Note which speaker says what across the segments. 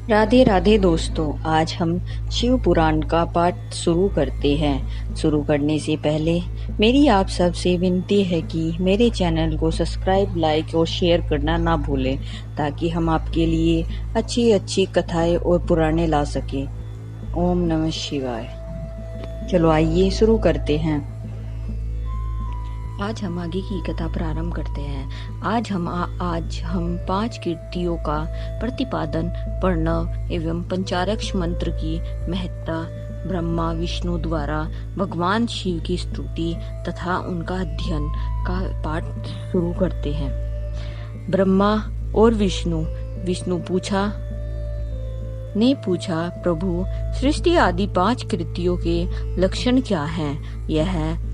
Speaker 1: राधे राधे दोस्तों, आज हम शिव पुराण का पाठ शुरू करते हैं। शुरू करने से पहले मेरी आप सबसे विनती है कि मेरे चैनल को सब्सक्राइब, लाइक और शेयर करना ना भूलें, ताकि हम आपके लिए अच्छी अच्छी कथाएं और पुराणे ला सकें। ओम नमः शिवाय। चलो आइए शुरू करते हैं। आज हम आगे की कथा प्रारंभ करते हैं। आज हम 5 कीर्तियों का प्रतिपादन, प्रणव एवं पंचाक्षर मंत्र की महत्ता, ब्रह्मा विष्णु द्वारा भगवान शिव की स्तुति तथा उनका अध्ययन का पाठ शुरू करते हैं। ब्रह्मा और विष्णु ने पूछा, प्रभु, सृष्टि आदि 5 कृतियों के लक्षण क्या हैं? यह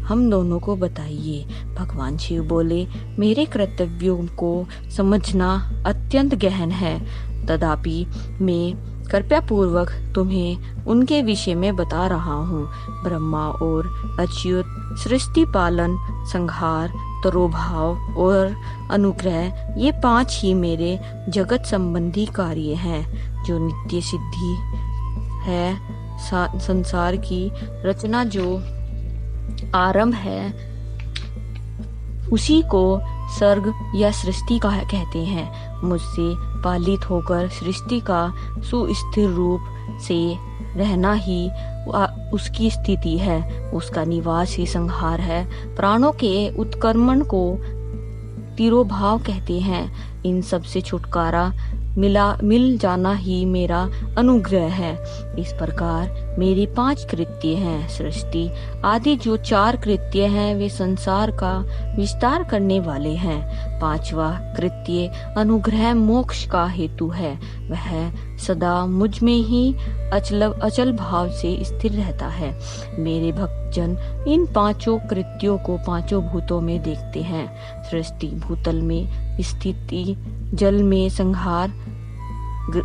Speaker 1: हम दोनों को बताइए। भगवान शिव बोले, मेरे कर्तव्यों को समझना अत्यंत गहन है, तथापि मैं कृपया पूर्वक तुम्हें उनके विषय में बता रहा हूँ। ब्रह्मा और अच्युत सृष्टि पालन, संहार, तरोभाव और अनुग्रह, ये 5 ही मेरे जगत संबंधी कार्य हैं, जो नित्य सिद्धि है। संसार की रचना जो आरंभ है, उसी को सर्ग या सृष्टि का कहते हैं। मुझसे पालित होकर सृष्टि का सुस्थिर रूप से रहना ही उसकी स्थिति है, उसका निवास ही संहार है। प्राणों के उत्क्रमण को तिरोभाव कहते हैं। इन सब से छुटकारा मिल जाना ही मेरा अनुग्रह है। इस प्रकार मेरे 5 कृत्य हैं। सृष्टि आदि जो 4 कृत्य हैं, वे संसार का विस्तार करने वाले हैं। 5वां कृत्य अनुग्रह मोक्ष का हेतु है। वह सदा मुझ में ही अचल भाव से स्थिर रहता है। मेरे भक्तजन इन 5 कृत्यों को 5 भूतों में देखते हैं। सृष्टि भूतल में स्थिति, जल में संहार,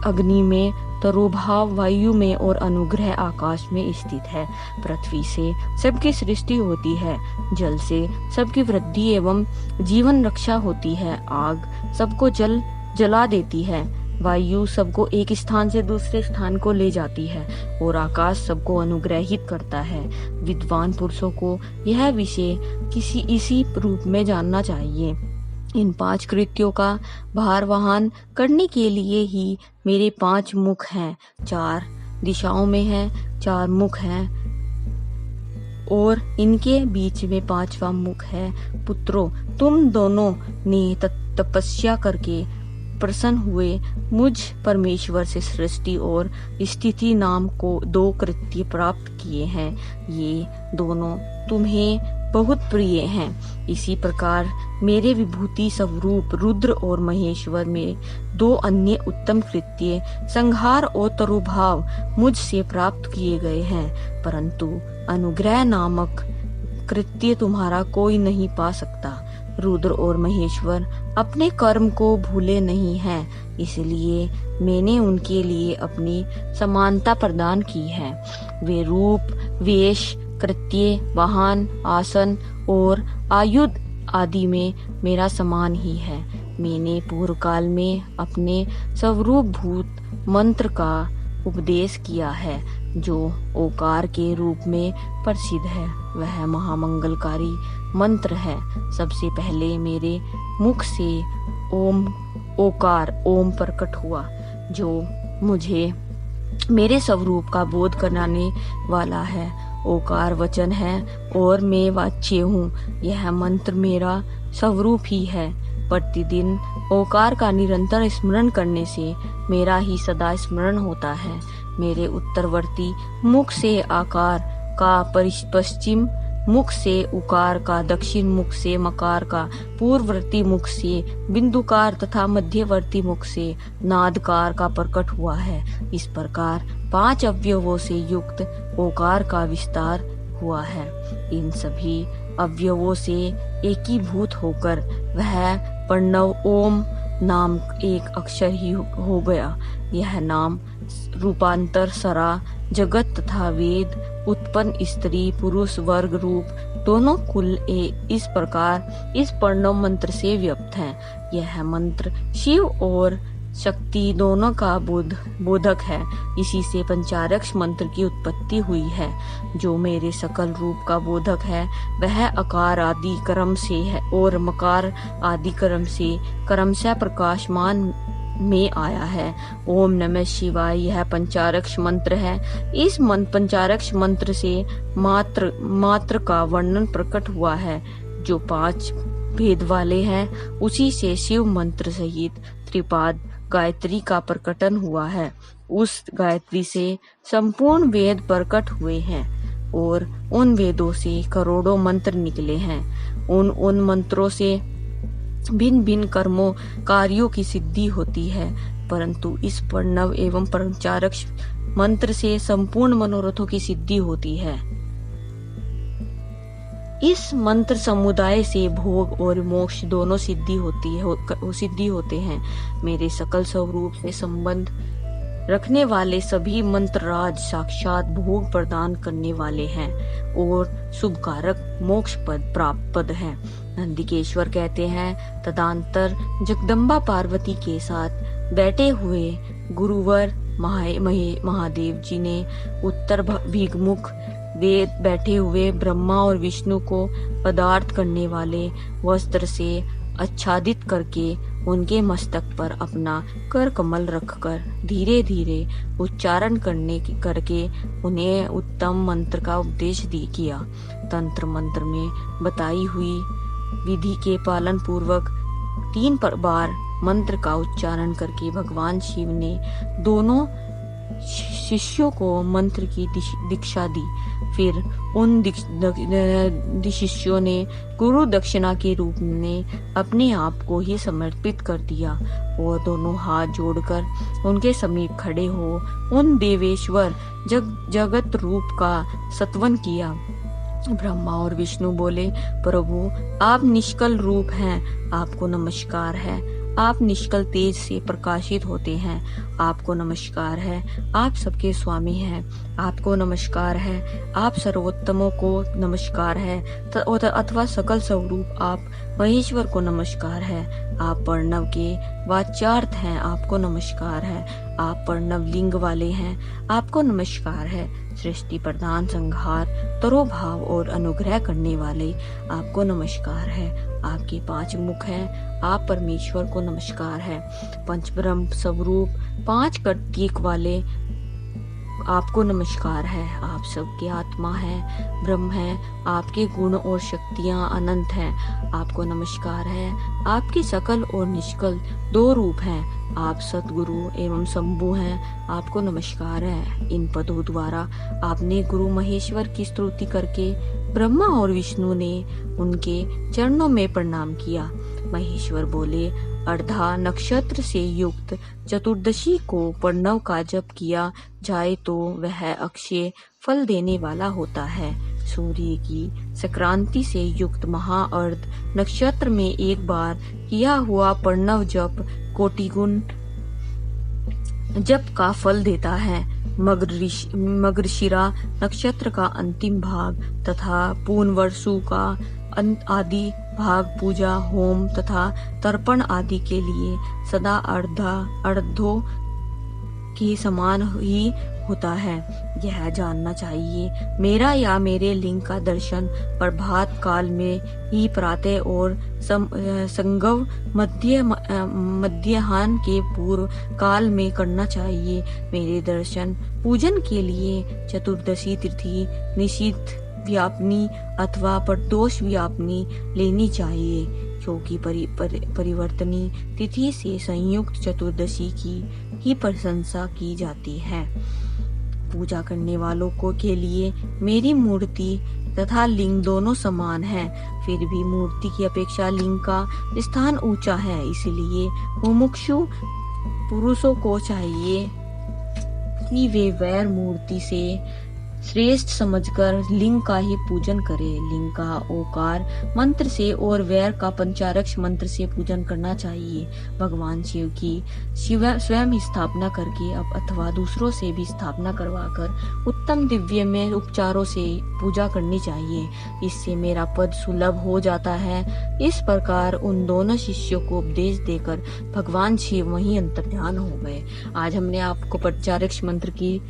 Speaker 1: अग्नि में तरोभाव, वायु में और अनुग्रह आकाश में स्थित है। पृथ्वी से सबकी सृष्टि होती है, जल से सबकी वृद्धि एवं जीवन रक्षा होती है, आग सबको जला देती है, वायु सबको एक स्थान से दूसरे स्थान को ले जाती है और आकाश सबको अनुग्रहित करता है। विद्वान पुरुषों को यह विषय इसी रूप में जानना चाहिए। इन 5 कृत्यों का भार वहन करने के लिए ही मेरे 5 मुख हैं। 4 दिशाओं में हैं, 4 मुख हैं और इनके बीच में 5वां मुख है। पुत्रों, तुम दोनों ने तपस्या करके प्रसन्न हुए मुझ परमेश्वर से सृष्टि और स्थिति नाम को 2 कृत्य प्राप्त किए हैं। ये दोनों तुम्हें बहुत प्रिय हैं। इसी प्रकार मेरे विभूति स्वरूप रुद्र और महेश्वर में 2 अन्य उत्तम कृत्य, संहार और तरोभाव, मुझसे प्राप्त किए गए हैं, परंतु अनुग्रह नामक कृत्य तुम्हारा कोई नहीं पा सकता। रुद्र और महेश्वर अपने कर्म को भूले नहीं हैं, इसलिए मैंने उनके लिए अपनी समानता प्रदान की है। वे रूप, वेश, कृत्य, वाहन, आसन और आयुध आदि में मेरा समान ही है। मैंने पूर्व काल में अपने स्वरूप भूत मंत्र का उपदेश किया है, जो ओकार के रूप में प्रसिद्ध है। वह महामंगलकारी मंत्र है। सबसे पहले मेरे मुख से ओकार ओम प्रकट हुआ, जो मुझे मेरे स्वरूप का बोध कराने वाला है। ओकार वचन है और मैं वाच्य हूँ। यह मंत्र मेरा स्वरूप ही है। प्रतिदिन ओकार का निरंतर स्मरण करने से मेरा ही सदा स्मरण होता है। मेरे उत्तरवर्ती मुख से आकार का, पश्चिम मुख से उकार का, दक्षिण मुख से मकार का, पूर्ववर्ती मुख से बिंदुकार तथा मध्यवर्ती मुख से नादकार का प्रकट हुआ है। इस प्रकार 5 अवयवों से युक्त ओकार का विस्तार हुआ है। इन सभी अवयवों से एकीभूत होकर वह प्रणव ओम नाम एक अक्षर ही हो गया। यह नाम रूपांतर सरा, जगत तथा वेद, उत्पन्न स्त्री पुरुष वर्ग रूप दोनों कुल इस प्रकार इस प्रणव मंत्र से व्याप्त है। यह मंत्र शिव और शक्ति दोनों का बोधक है। इसी से पंचाक्षर मंत्र की उत्पत्ति हुई है। जो मेरे सकल रूप का बोधक है वह अकार आदि क्रम से है और मकार आदि क्रम से क्रमशः प्रकाशमान में आया है। ओम नमः शिवाय यह पंचाक्षर मंत्र है। इस पंचाक्षर मंत्र से मात्र का वर्णन प्रकट हुआ है जो 5 भेद वाले हैं। उसी से शिव मंत्र सहित त्रिपाद गायत्री का प्रकटन हुआ है। उस गायत्री से संपूर्ण वेद प्रकट हुए हैं और उन वेदों से करोड़ों मंत्र निकले हैं। उन मंत्रों से भिन्न भिन्न कार्यों की सिद्धि होती है, परंतु इस प्रणव एवं पंचाक्षर मंत्र से संपूर्ण मनोरथों की सिद्धि होती है। इस मंत्र समुदाय से भोग और मोक्ष दोनों सिद्धि होते हैं। मेरे सकल स्वरूप से संबंध रखने वाले सभी मंत्रराज साक्षात भोग प्रदान करने वाले हैं और शुभकारक मोक्ष पद हैं। नंदिकेश्वर कहते हैं, तदंतर जगदम्बा पार्वती के साथ बैठे हुए गुरुवर महादेव जी ने उत्तर भिमुख वेद बैठे हुए ब्रह्मा और विष्णु को पदार्थ करने वाले वस्त्र से आच्छादित करके उनके मस्तक पर अपना कर कमल रखकर धीरे धीरे उच्चारण करके उन्हें उत्तम मंत्र का उपदेश किया। तंत्र मंत्र में बताई हुई विधि के पालन पूर्वक 3 बार मंत्र का उच्चारण करके भगवान शिव ने दोनों शिष्यों को मंत्र की दीक्षा दी। फिर उन शिष्यों ने गुरु दक्षिणा के रूप में अपने आप को ही समर्पित कर दिया और दोनों हाथ जोड़कर उनके समीप खड़े हो उन देवेश्वर जगत रूप का स्तवन किया। ब्रह्मा और विष्णु बोले, प्रभु आप निष्कल रूप हैं, आपको नमस्कार है। आप निष्कल तेज से प्रकाशित होते हैं, आपको नमस्कार है। आप सबके स्वामी हैं, आपको नमस्कार है। आप सर्वोत्तमों को नमस्कार है अथवा सकल स्वरूप आप महेश्वर को नमस्कार है। आप प्रणव के वाच्यार्थ हैं, आपको नमस्कार है। आप प्रणव लिंग वाले हैं, आपको नमस्कार है। सृष्टि प्रधान संहार तरोभाव और अनुग्रह करने वाले आपको नमस्कार है। आपके 5 मुख हैं, आप परमेश्वर को नमस्कार है। पंचब्रह्म स्वरूप 5 कर्तिक वाले आपको नमस्कार है। आप सबके आत्मा है, ब्रह्म है। आपके गुण और शक्तियां अनंत हैं, आपको नमस्कार है। आपके सकल और निष्कल 2 रूप हैं। आप सतगुरु एवं शंभु हैं, आपको नमस्कार है। इन पदों द्वारा आपने गुरु महेश्वर की स्तुति करके ब्रह्मा और विष्णु ने उनके चरणों में प्रणाम किया। महेश्वर बोले, अर्धा नक्षत्र से युक्त चतुर्दशी को प्रणव का जप किया जाए तो वह अक्षय फल देने वाला होता है। सूर्य की संक्रांति से युक्त महाअर्ध नक्षत्र में एक बार किया हुआ प्रणव जप कोटिगुण जप का फल देता है। मृगशिरा नक्षत्र का अंतिम भाग तथा पुनर्वसु का आदि भाग पूजा, होम तथा तर्पण आदि के लिए सदा अर्धों के समान ही होता है। यह जानना चाहिए, मेरा या मेरे लिंग का दर्शन प्रभात काल में ही प्रातः और संगव मध्याह्न के पूर्व काल में करना चाहिए। मेरे दर्शन पूजन के लिए चतुर्दशी तिथि निषिद्ध व्यापनी अथवा प्रदोष व्यापनी लेनी चाहिए, क्योंकि परिवर्तनी तिथि से संयुक्त चतुर्दशी की ही प्रशंसा की जाती है। पूजा करने वालों को के लिए मेरी मूर्ति तथा लिंग दोनों समान हैं, फिर भी मूर्ति की अपेक्षा लिंग का स्थान ऊंचा है। इसलिए मुमुक्षु पुरुषों को चाहिए कि वे वैर मूर्ति से श्रेष्ठ समझकर लिंग का ही पूजन करें। लिंग का ओकार मंत्र से और वैर का पंचाक्षर मंत्र से पूजन करना चाहिए। भगवान शिव की स्वयं स्थापना करके अथवा दूसरों से भी स्थापना करवाकर उत्तम दिव्य में उपचारों से पूजा करनी चाहिए। इससे मेरा पद सुलभ हो जाता है। इस प्रकार उन दोनों शिष्यों को उपदेश देकर भगवान शिव वहीं अंतर्ध्यान हो गए। आज हमने आपको पंचाक्षर मंत्र की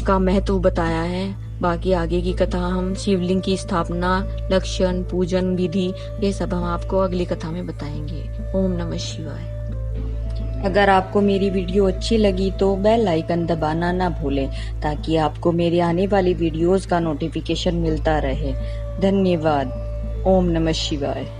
Speaker 1: का महत्व बताया है। बाकी आगे की कथा हम शिवलिंग की स्थापना, लक्षण, पूजन विधि, ये सब हम आपको अगली कथा में बताएंगे। ओम नमः शिवाय। अगर आपको मेरी वीडियो अच्छी लगी तो बेल आइकन दबाना ना भूलें ताकि आपको मेरी आने वाली वीडियोस का नोटिफिकेशन मिलता रहे। धन्यवाद। ओम नमः शिवाय।